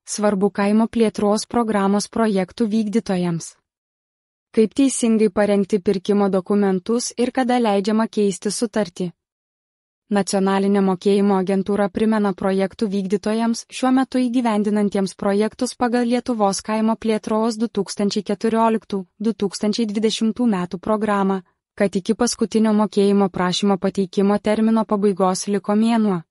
Svarbu kaimo plėtros programos projektų vykdytojams. Kaip teisingai parengti pirkimo dokumentus ir kada leidžiama keisti sutartį. Nacionalinė mokėjimo agentūra primena projektų vykdytojams šiuo metu įgyvendinantiems projektus pagal Lietuvos kaimo plėtros 2014-2020 metų programą, kad iki paskutinio mokėjimo prašymo pateikimo termino pabaigos liko mėnuo.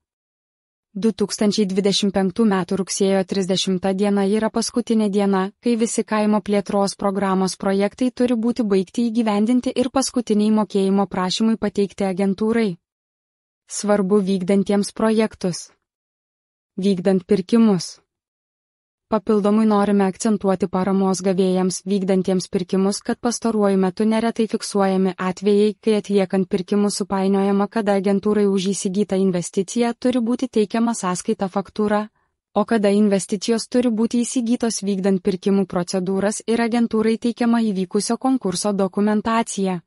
2025 m. rugsėjo 30 diena yra paskutinė diena, kai visi kaimo plėtros programos projektai turi būti baigti įgyvendinti ir paskutiniai mokėjimo prašymai pateikti agentūrai. Svarbu vykdantiems projektus. Vykdant pirkimus. Papildomai norime akcentuoti paramos gavėjams vykdantiems pirkimus, kad pastaruoju metu neretai fiksuojami atvejai, kai atliekant pirkimus supainiojama, kada agentūrai už įsigytą investiciją turi būti teikiama sąskaita faktūra, o kada investicijos turi būti įsigytos vykdant pirkimų procedūras ir agentūrai teikiama įvykusio konkurso dokumentacija.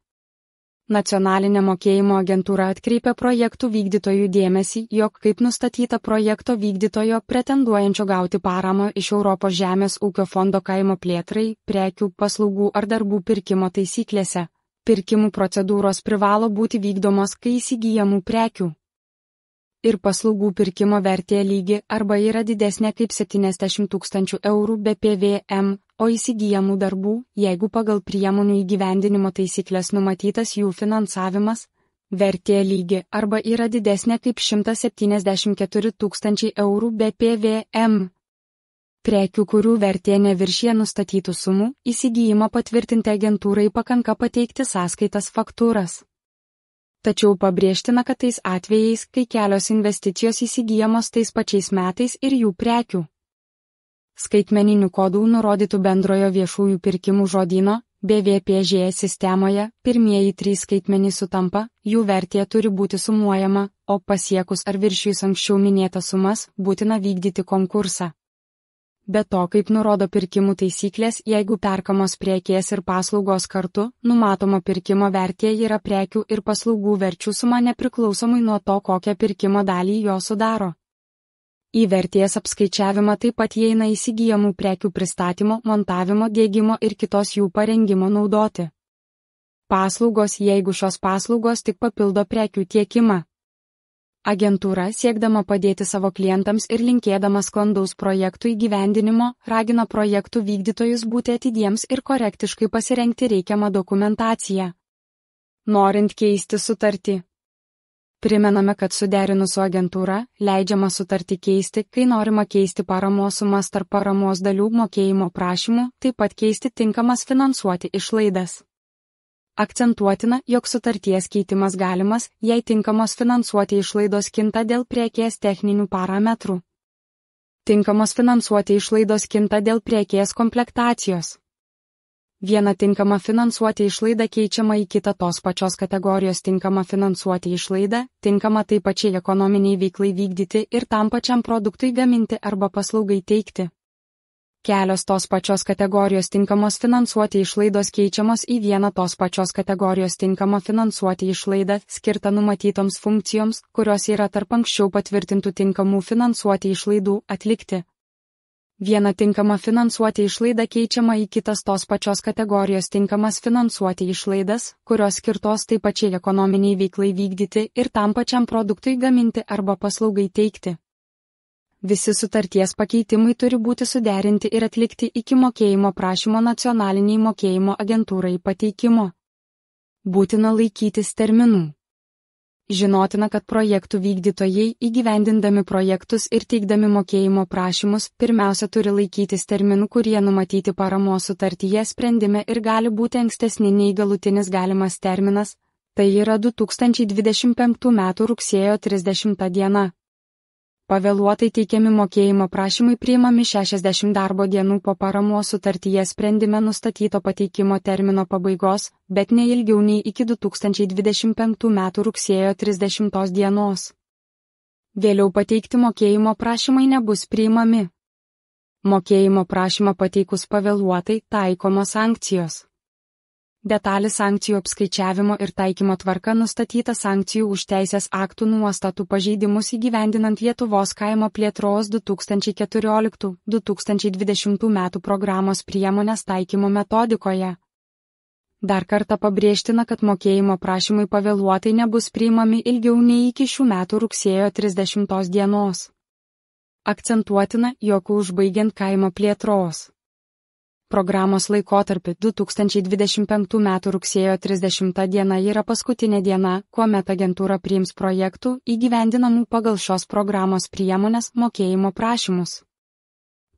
Nacionalinė mokėjimo agentūra atkreipia projektų vykdytojų dėmesį, jog kaip nustatyta projekto vykdytojo pretenduojančio gauti paramą iš Europos žemės ūkio fondo kaimo plėtrai, prekių, paslaugų ar darbų pirkimo taisyklėse, pirkimų procedūros privalo būti vykdomos, kai įsigyjamų prekių ir paslaugų pirkimo vertė lygi arba yra didesnė kaip 70 000 eurų be PVM, o įsigyjamų darbų, jeigu pagal priemonių įgyvendinimo taisyklės numatytas jų finansavimas, vertė lygi arba yra didesnė kaip 174 000 eurų be PVM. Prekių, kurių vertė neviršija nustatytų sumų, įsigijimą patvirtinti agentūrai pakanka pateikti sąskaitas faktūras. Tačiau pabrėžtina, kad tais atvejais, kai kelios investicijos įsigyjamos tais pačiais metais ir jų prekių. Skaitmeninių kodų nurodytų bendrojo viešųjų pirkimų žodyno, BVPŽ sistemoje, pirmieji 3 skaitmenys sutampa, jų vertė turi būti sumuojama, o pasiekus ar viršijus anksčiau minėtas sumas, būtina vykdyti konkursą. Be to, kaip nurodo pirkimų taisyklės, jeigu perkamos prekės ir paslaugos kartu, numatoma pirkimo vertė yra prekių ir paslaugų verčių suma nepriklausomai nuo to, kokią pirkimo dalį jo sudaro. Į vertės apskaičiavimą taip pat įeina įsigyjamų prekių pristatymo, montavimo, diegimo ir kitos jų parengimo naudoti. Paslaugos, jeigu šios paslaugos tik papildo prekių tiekimą. Agentūra, siekdama padėti savo klientams ir linkėdama sklandaus projektų įgyvendinimo, ragina projektų vykdytojus būti atidiems ir korektiškai pasirengti reikiamą dokumentaciją. Norint keisti sutartį. Primename, kad suderinus su agentūra, leidžiama sutartį keisti, kai norima keisti paramos sumas tarp paramos dalių mokėjimo prašymų, taip pat keisti tinkamas finansuoti išlaidas. Akcentuotina, jog sutarties keitimas galimas, jei tinkamos finansuoti išlaidos kinta dėl prekės techninių parametrų. Tinkamos finansuoti išlaidos kinta dėl prekės komplektacijos. Viena tinkama finansuoti išlaida keičiama į kitą tos pačios kategorijos tinkama finansuoti išlaidą, tinkama taip pačiai ekonominiai veiklai vykdyti ir tam pačiam produktui gaminti arba paslaugai teikti. Kelios tos pačios kategorijos tinkamos finansuoti išlaidos keičiamos į vieną tos pačios kategorijos tinkamą finansuoti išlaidą, skirtą numatytoms funkcijoms, kurios yra tarp anksčiau patvirtintų tinkamų finansuoti išlaidų atlikti. Viena tinkama finansuoti išlaida keičiama į kitas tos pačios kategorijos tinkamas finansuoti išlaidas, kurios skirtos taip pačiai ekonominiai veiklai vykdyti ir tam pačiam produktui gaminti arba paslaugai teikti. Visi sutarties pakeitimai turi būti suderinti ir atlikti iki mokėjimo prašymo nacionaliniai mokėjimo agentūrai pateikimo. Būtina laikytis terminų. Žinotina, kad projektų vykdytojai įgyvendindami projektus ir teikdami mokėjimo prašymus pirmiausia turi laikytis terminų, kurie numatyti paramos sutartyje sprendime ir gali būti ankstesni nei galutinis galimas terminas, tai yra 2025 m. rugsėjo 30 diena. Pavėluotai teikiami mokėjimo prašymai priimami 60 darbo dienų po paramos sutartyje sprendime nustatyto pateikimo termino pabaigos, bet ne ilgiau nei iki 2025 m. rugsėjo 30 dienos. Vėliau pateikti mokėjimo prašymai nebus priimami. Mokėjimo prašymą pateikus pavėluotai taikomos sankcijos. Detali sankcijų apskaičiavimo ir taikymo tvarka nustatyta sankcijų už teisės aktų nuostatų pažeidimus įgyvendinant Lietuvos kaimo plėtros 2014-2020 metų programos priemonės taikymo metodikoje. Dar kartą pabrėžtina, kad mokėjimo prašymai pavėluotai nebus priimami ilgiau nei iki šių metų rugsėjo 30 dienos. Akcentuotina, jog užbaigiant kaimo plėtros programos laikotarpį 2025 m. rugsėjo 30 diena yra paskutinė diena, kuomet agentūra priims projektų įgyvendinamų pagal šios programos priemonės mokėjimo prašymus.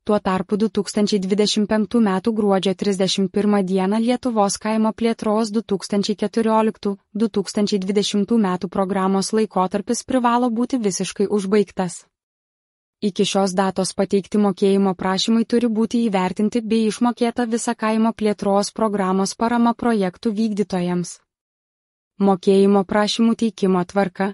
Tuo tarpu 2025 m. gruodžio 31 dieną Lietuvos kaimo plėtros 2014-2020 metų programos laikotarpis privalo būti visiškai užbaigtas. Iki šios datos pateikti mokėjimo prašymai turi būti įvertinti bei išmokėta visa kaimo plėtros programos parama projektų vykdytojams. Mokėjimo prašymų teikimo tvarka.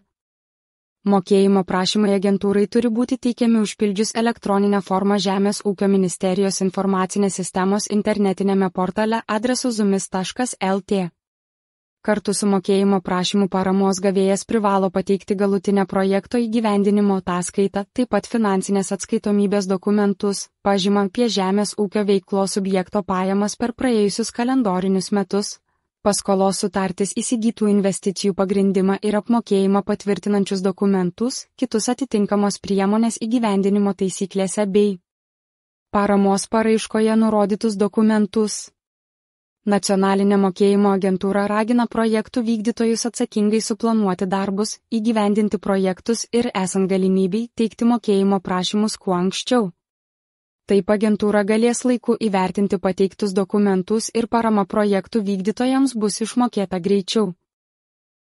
Mokėjimo prašymai agentūrai turi būti teikiami užpildžius elektroninę formą Žemės ūkio ministerijos informacinės sistemos internetinėme portale adresu zumis.lt. Kartu su mokėjimo prašymų paramos gavėjas privalo pateikti galutinę projekto įgyvendinimo ataskaitą, taip pat finansinės atskaitomybės dokumentus, pažymą apie žemės ūkio veiklos subjekto pajamas per praėjusius kalendorinius metus, paskolos sutartis įsigytų investicijų pagrindimą ir apmokėjimą patvirtinančius dokumentus, kitus atitinkamos priemonės įgyvendinimo taisyklėse bei paramos paraiškoje nurodytus dokumentus. Nacionalinė mokėjimo agentūra ragina projektų vykdytojus atsakingai suplanuoti darbus, įgyvendinti projektus ir esant galimybei teikti mokėjimo prašymus kuo anksčiau. Taip agentūra galės laiku įvertinti pateiktus dokumentus ir parama projektų vykdytojams bus išmokėta greičiau.